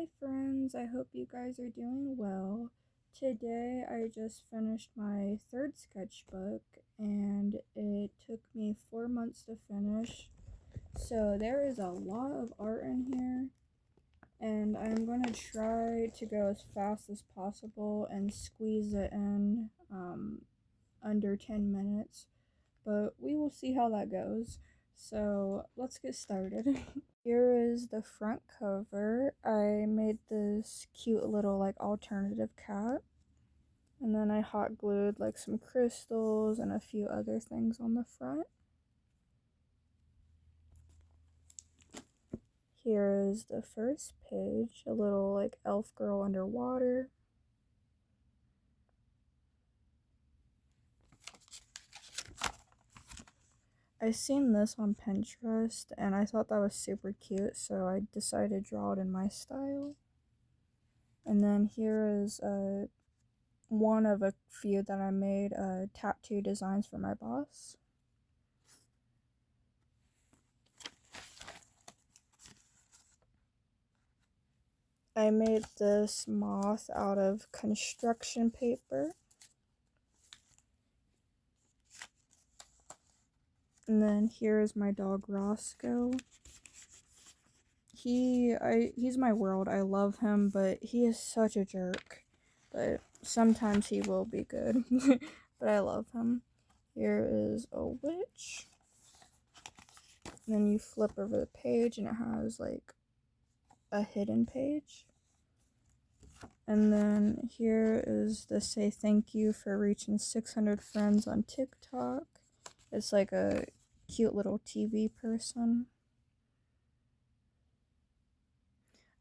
Hi friends, I hope you guys are doing well. Today I just finished my third sketchbook and it took me 4 months to finish. So there is a lot of art in here and I'm going to try to go as fast as possible and squeeze it in under 10 minutes. But we will see how that goes. So let's get started. Here is the front cover. I made this cute little alternative cat. And then I hot glued some crystals and a few other things on the front. Here is the first page, a little elf girl underwater. I seen this on Pinterest and I thought that was super cute, so I decided to draw it in my style. And then here is one of a few that I made tattoo designs for my boss. I made this moth out of construction paper. And then here is my dog Roscoe. He's my world. I love him, but he is such a jerk. But sometimes he will be good. But I love him. Here is a witch. And then you flip over the page and it has a hidden page. And then here is the say thank you for reaching 600 friends on TikTok. It's like a cute little TV person.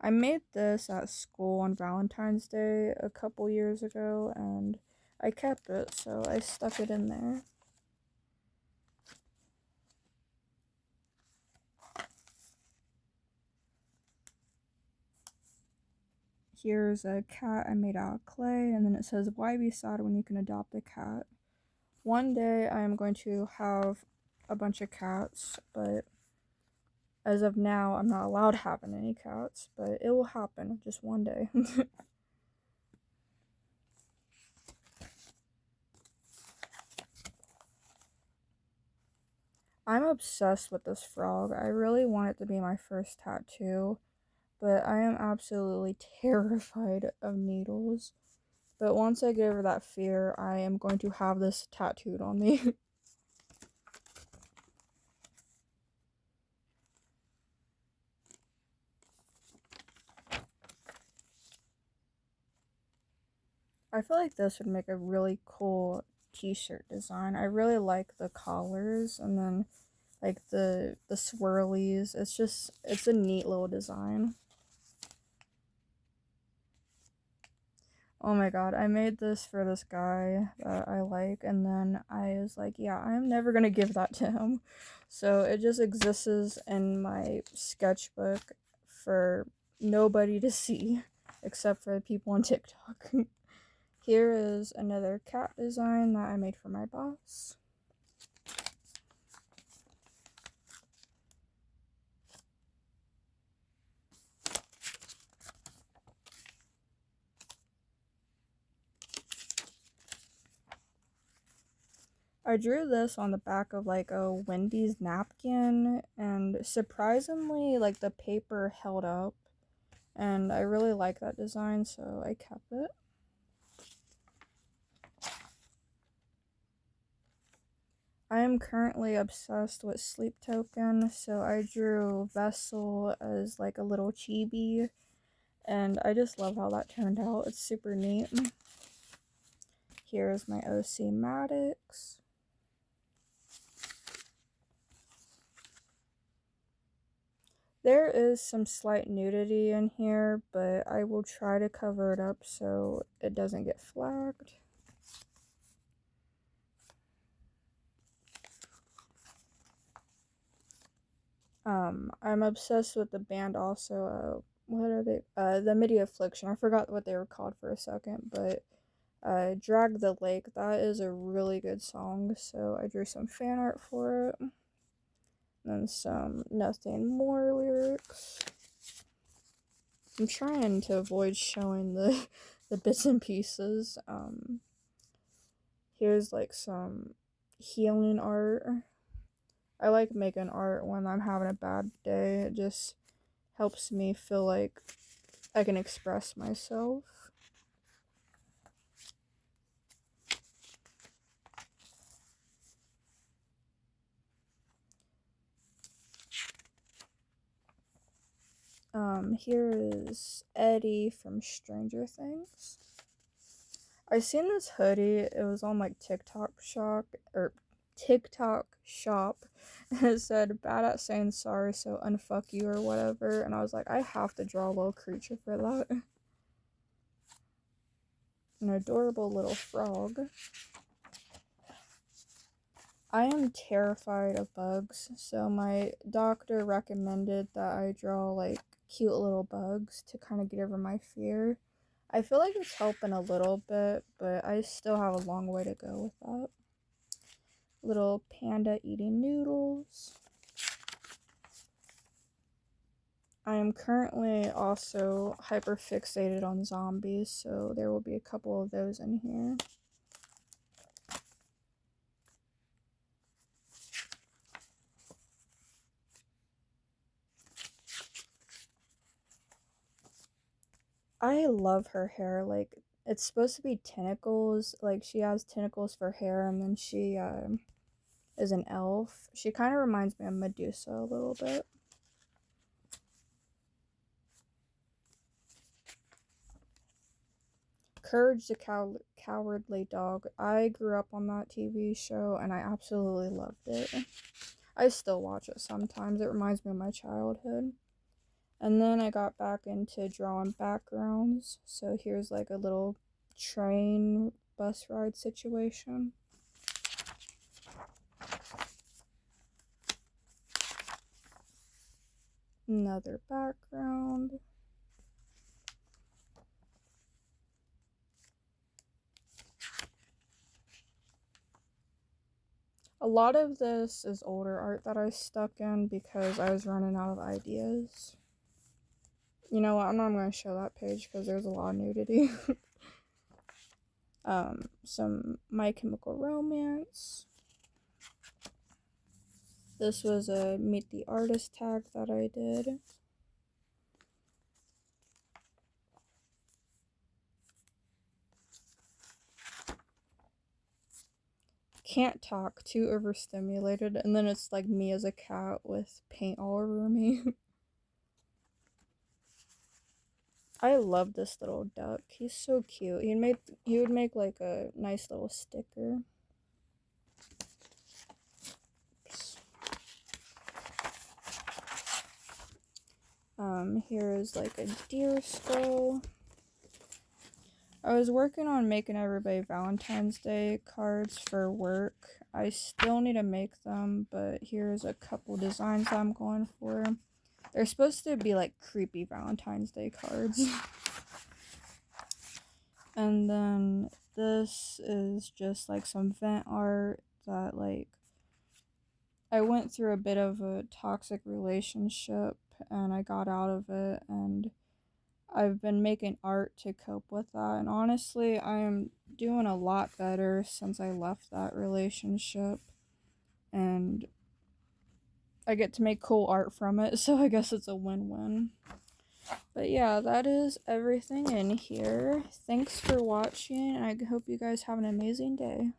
I made this at school on Valentine's Day a couple years ago and I kept it, so I stuck it in there. Here's a cat I made out of clay, and then it says, "Why be sad when you can adopt a cat?" One day I am going to have a bunch of cats, but as of now I'm not allowed having any cats, but it will happen just one day. I'm obsessed with this frog. I really want it to be my first tattoo, but I am absolutely terrified of needles. But once I get over that fear, I am going to have this tattooed on me. I feel like this would make a really cool t-shirt design. I really like the collars and then the swirlies. It's a neat little design. Oh my god, I made this for this guy that I like, and then I was like, yeah, I'm never gonna give that to him. So it just exists in my sketchbook for nobody to see except for the people on TikTok. Here is another cat design that I made for my boss. I drew this on the back of a Wendy's napkin, and surprisingly the paper held up, and I really like that design, so I kept it. I am currently obsessed with Sleep Token, so I drew Vessel as a little chibi, and I just love how that turned out. It's super neat. Here's my OC Maddox. There is some slight nudity in here, but I will try to cover it up so it doesn't get flagged. I'm obsessed with the band also. What are they? The Midi Affliction. I forgot what they were called for a second, but Drag the Lake. That is a really good song, so I drew some fan art for it. And some Nothing More lyrics. I'm trying to avoid showing the bits and pieces. Here's like some healing art. I like making art when I'm having a bad day. It just helps me feel like I can express myself. Here is Eddie from Stranger Things. I seen this hoodie. It was on like TikTok shop. And it said bad at saying sorry, so unfuck you or whatever. And I was like, I have to draw a little creature for that. An adorable little frog. I am terrified of bugs, so my doctor recommended that I draw like cute little bugs to kind of get over my fear. I feel like it's helping a little bit, but I still have a long way to go with that. Little panda eating noodles. I am currently also hyper fixated on zombies, so there will be a couple of those in here. I love her hair. Like, it's supposed to be tentacles. Like, she has tentacles for hair, and then she is an elf. She kind of reminds me of Medusa a little bit. Courage the Cowardly Dog. I grew up on that TV show, and I absolutely loved it. I still watch it sometimes. It reminds me of my childhood. And then I got back into drawing backgrounds. So here's like a little train bus ride situation. Another background. A lot of this is older art that I stuck in because I was running out of ideas. You know what? I'm not going to show that page because there's a lot of nudity. Some My Chemical Romance. This was a Meet the Artist tag that I did. Can't talk, too overstimulated, and then it's like me as a cat with paint all over me. I love this little duck. He's so cute. He would make like a nice little sticker. Here is like a deer skull. I was working on making everybody Valentine's Day cards for work. I still need to make them, but here's a couple designs I'm going for. They're supposed to be like creepy Valentine's Day cards. And then this is just like some vent art that like I went through a bit of a toxic relationship and I got out of it, and I've been making art to cope with that, and honestly, I am doing a lot better since I left that relationship, and I get to make cool art from it, so I guess it's a win-win. But yeah, that is everything in here. Thanks for watching, and I hope you guys have an amazing day.